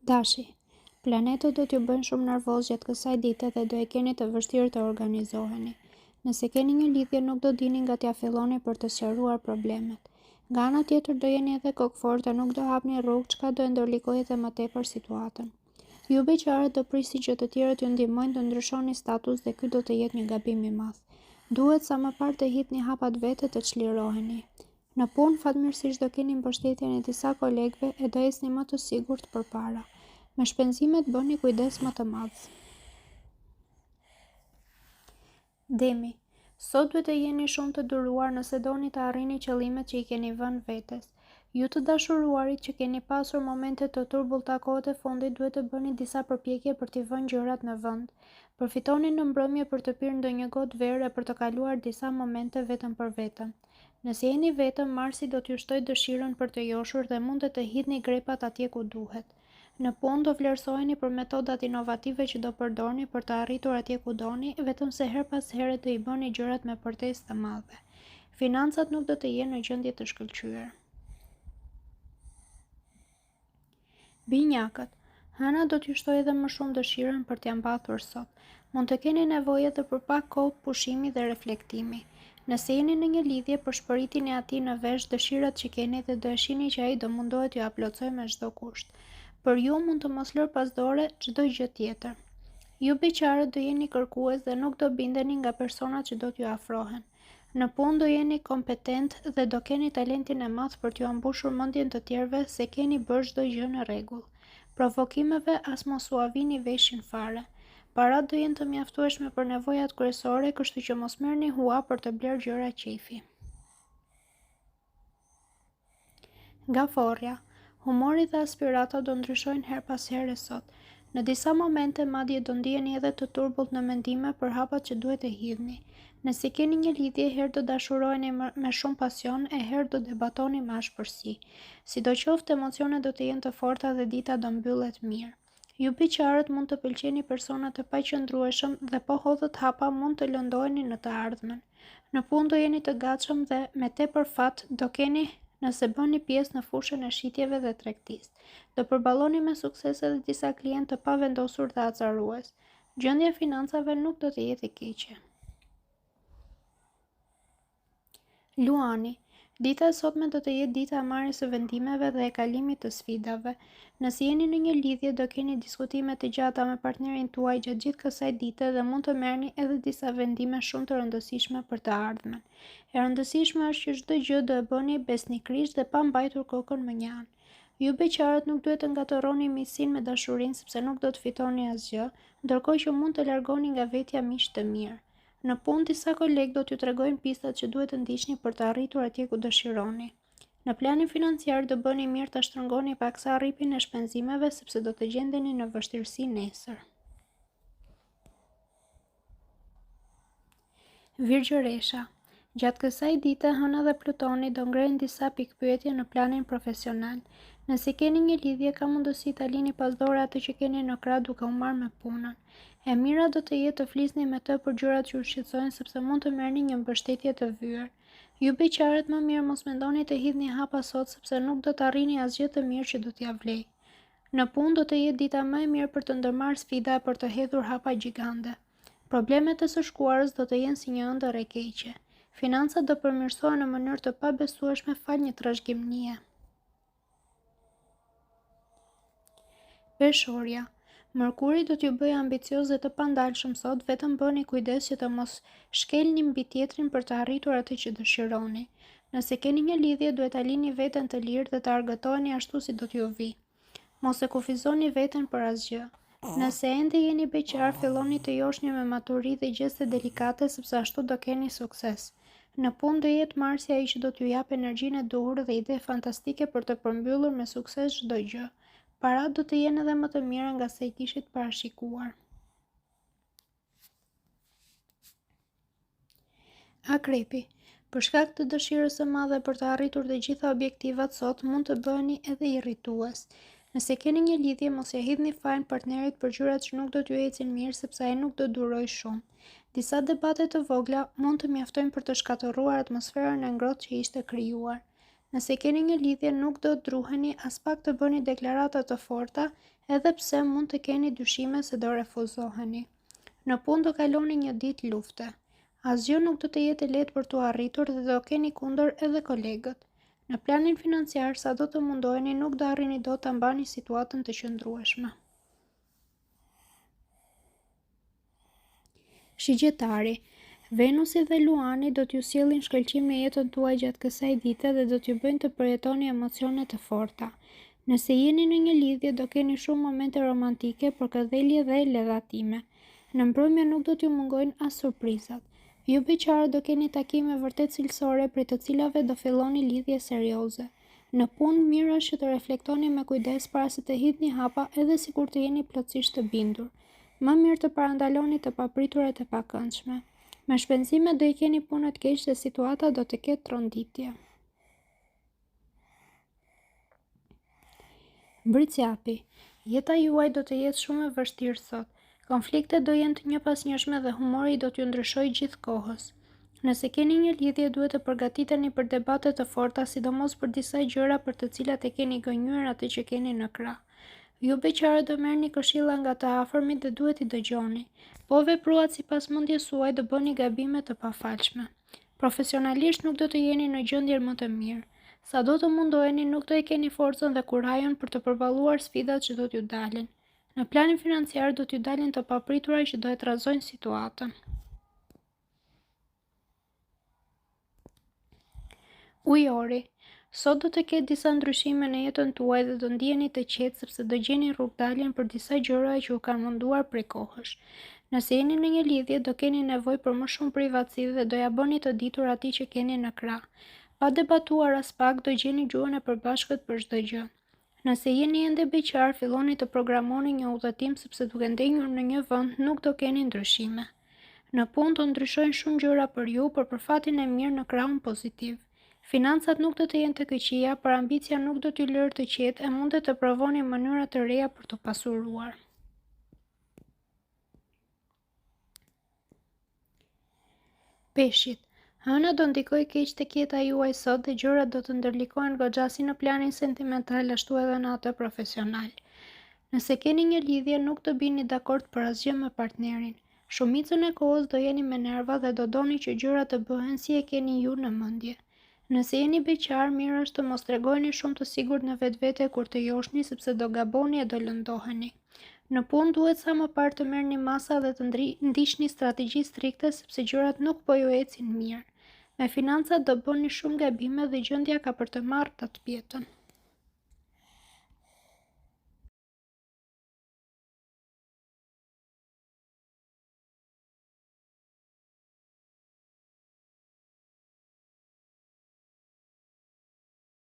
Dashi, planetët do t'ju bëjnë shumë nervoz gjatë kësaj dite dhe do e keni të vështirë të organizoheni. Nëse keni një lidhje nuk do dini nga t'ja filloni për të sqaruar problemet. Nga ana tjetër do jeni edhe kokëfortë dhe nuk do hapni rrugë, çka do e ndërlikojë edhe më tepër situatën. Ju beqarët do prisni që të tjerët ju ndihmojnë të ndryshoni status dhe ky do të jetë një gabim i madh. Duhet sa më parë të hidhni hapat vete të çliroheni. Në punë fatmirësisht do keni mbështetjen e disa kolegëve e do ecni më të sigurt përpara. Me shpenzimet bëni kujdes më të madh. Demi, sot duhet të jeni shumë të duruar nëse doni të arrini qëllimet që i keni vënë vetes. Ju të dashuruarit që keni pasur momente të turbullta kohët e fundit duhet të bëni disa përpjekje për t'i vënë gjërat në vend. Përfitoni në mbrëmje për të pirë ndonjë gotë verë e për të kaluar disa momente vetëm për veten. Nëse jeni vetëm, Marsi do t'ju shtojë dëshirën për të joshur dhe mund të hidhni grepat atje ku duhet. Në punë do vlerësoheni për metodat inovative që do përdorni për të arritur atje ku doni, vetëm se her pas here do i bëni gjërat me përtesë të madhe. Financat nuk do të jenë në gjendje të shkëlqyer. Binjakët, hëna do t'ju shtojë edhe më shumë dëshirën për t'ia mbathur sot. Mund të keni nevojë edhe për pak kohë pushimi dhe reflektimi. Nëse jeni në një lidhje, përshpëritini atij në vesh dëshirat që keni dhe do e shihni që ai do mundohet t'ju plotësojë me çdo kusht. Për ju mund të mos lër pas dore çdo gjë tjetër. Ju beqarët do jeni kërkues dhe nuk do bindeni nga personat që do t'ju afrohen. Në punë do jeni kompetent dhe do keni talentin e madh për t'ju ambushur mendjen të tjerëve se keni bërë çdo gjë në rregull. Provokimeve as mos u avini veshin fare. Parat do jenë të mjaftueshme për nevojat kryesore, kështu që mos merrni hua për të bler gjëra qefi. Gaforja, humori dhe aspirata do ndryshojnë her pas here sot. Në disa momente madje do ndiheni edhe të turbullt në mendime për hapat që duhet të hidhni. Nëse keni një lidhje, herë do dashuroheni me shumë pasion e herë do debatoni me ashpërsi. Sidoqoftë emocionet do të jenë të forta dhe dita do mbyllet mirë. Ju beqarët mund të pëlqeni persona të paqëndrueshëm dhe po hodhët hapa mund të lëndoheni në të ardhmen. Në punë do jeni të gatshëm dhe me tepër fat do keni nëse bëni pjesë në fushën e shitjeve dhe tregtisë. Do përballoni me sukses edhe disa klientë të pavendosur dhe acarues. Gjendja e financave nuk do të jetë e keqe. Luani, dita e sotme do të jetë dita e marrjes së vendimeve dhe e kalimit të sfidave. Nëse jeni në një lidhje do keni diskutime të gjata me partnerin tuaj gjatë gjithë kësaj dite dhe mund të merrni edhe disa vendime shumë të rëndësishme për të ardhmen. E rëndësishme është që çdo gjë do e bëni besnikrisht dhe pa mbajtur kokën më një anë. Ju beqarët nuk duhet të ngatërroni miqësinë me dashurinë sepse nuk do të fitoni asgjë, ndërkohë që mund të largoni nga vetja miq të mirë. Në punë disa kolegë do t'ju tregojnë pistat që duhet të ndiqni për të arritur atje ku dëshironi. Në planin financiar do bëni mirë ta shtrëngoni paksa rripin e shpenzimeve sepse do të gjendeni në vështirësi nesër. Virgjëresha, gjatë kësaj dite Hëna dhe Plutoni do ngrenë disa pikpyetje në planin profesional. Nëse keni një lidhje, ka mundësi ta lini pas dore atë që keni në krah duke u marrë me punën. E mira do të jetë të flisni me të për gjërat që ju shqetësojnë sepse mund të merrni një mbështetje të vyer. Ju beqarët më mirë mos mendoni të hidhni hapa sot sepse nuk do të arrini asgjë të mirë që do t'ia vlejë. Në punë do të jetë dita më e mirë për të ndërmarrë sfida e për të hedhur hapa gjigande. Problemet e së shkuarës do të jenë si një ëndër e keqe. Financat do përmirësohen në mënyrë të pabesueshme fal një trashëgimie. Peshorja, Mërkuri do t'ju bëjë ambicioz dhe të pandalshëm sot, vetëm bëni kujdes që të mos shkelni mbi tjetrin për të arritur atë që dëshironi. Nëse keni një lidhje, duhet ta lini veten të lirë dhe të argëtoheni ashtu si do t'ju vi. Mos e kufizoni veten për asgjë. Nëse ende jeni beqar, filloni të joshni me maturi dhe gjeste delikate sepse ashtu do keni sukses. Në punë do jetë Marsi ai që do t'ju jap energjinë e duhur dhe ide fantastike për të përmbyllur me sukses çdo gjë. Parat do të jenë edhe më të mira nga sa i kishit parashikuar. Akrepi, për shkak të dëshirës së madhe për të arritur të gjitha objektivat sot, mund të bëheni edhe irritues. Nëse keni një lidhje, mos ia hidhni fajin partnerit për gjërat që nuk do t'ju ecin mirë sepse ai nuk do durojë shumë. Disa debate të vogla mund të mjaftojnë për të shkatërruar atmosferën e ngrohtë që ishte krijuar. Nëse keni një lidhje, nuk do të druheni as pak të bëni deklarata të forta, edhe pse mund të keni dyshime se do refuzoheni. Në punë do kaloni një ditë lufte. Asgjë nuk do të jetë lehtë për t'u arritur dhe do keni kundër edhe kolegët. Në planin financiar, sa do të mundoheni, nuk do arrini dot ta mbani situatën të qëndrueshme. Shigjetari, Venusi dhe Luani do t'ju sjellin shkëlqim në jetën tuaj gjatë kësaj dite dhe do t'ju bëjnë të përjetoni emocione të forta. Nëse jeni në një lidhje, do keni shumë momente romantike, përkëdhelje dhe ledhatime. Në mbrëmje nuk do t'ju mungojnë as surprizat. Ju beqarë do keni takime vërtet cilësore, prej të cilave do filloni lidhje serioze. Në punë, mirë është që të reflektoni me kujdes para se të hidhni hapa, edhe sikur të jeni plotësisht të bindur. Më mirë të parandaloni të papriturat e pakëndshme. Me shpenzime do i keni punët keq dhe situata do të ketë tronditje. Mbritsjapi, jeta juaj do të jetë shumë e vështirë sot. Konfliktet do jenë të njëpasnjëshme dhe humori do t'ju ndryshojë gjithë kohës. Nëse keni një lidhje, duhet të përgatiteni për debate të forta, sidomos për disa gjëra për të cilat e keni gënjur atë që keni në krah. Ju beqare do merrni këshilla nga të afërmit dhe duhet i dëgjoni. Po vepruat sipas mendjes suaj, do bëni gabime të pafalshme. Profesionalisht nuk do të jeni në gjendje më të mirë. Sa do të mundoheni, nuk do e keni forcën dhe kurajon për të përballuar sfidat që do t'ju dalin. Në planin financiar do t'ju dalin të papritura që do e trazojnë situatën. Ujori, sot do të ketë disa ndryshime në jetën tuaj dhe do ndjeni të qetë sepse do gjeni rrugdaljen për disa gjëra që u kanë munduar prej kohësh. Nëse jeni në një lidhje, do keni nevojë për më shumë privatësi dhe do ja bëni të ditur atij që keni në krah. Pa debatuar as pak, do gjeni gjuhën e përbashkët për çdo gjë. Nëse jeni ende beqar, filloni të programoni një udhëtim sepse duke ndenjur në një vend nuk do keni ndryshime. Në punë do ndryshojnë shumë gjëra për ju, por për fatin e mirë në krahun pozitiv. Financat nuk do të jenë të këqija, por ambicia nuk do t'ju lërë të qetë e mundet të provoni mënyra të reja për të pasuruar. Peshqit, hëna do ndikojë keq tek jeta juaj sot dhe gjërat do të ndërlikohen goxha si në planin sentimental ashtu edhe në atë profesional. Nëse keni një lidhje, nuk do bini dakord për asgjë me partnerin. Shumicën e kohës do jeni me nerva dhe do doni që gjërat të bëhen si e keni ju në mendje. Nëse jeni beqar, mirë është të mos tregoni shumë të sigurt në vetvete kur të joshni sepse do gaboni e do lëndoheni. Në punë duhet sa më parë të merrni masa dhe të ndiqni strategji strikte sepse gjërat nuk po ju ecin mirë. Me financat do bëni shumë gabime dhe gjendja ka për të marrë të pjetën.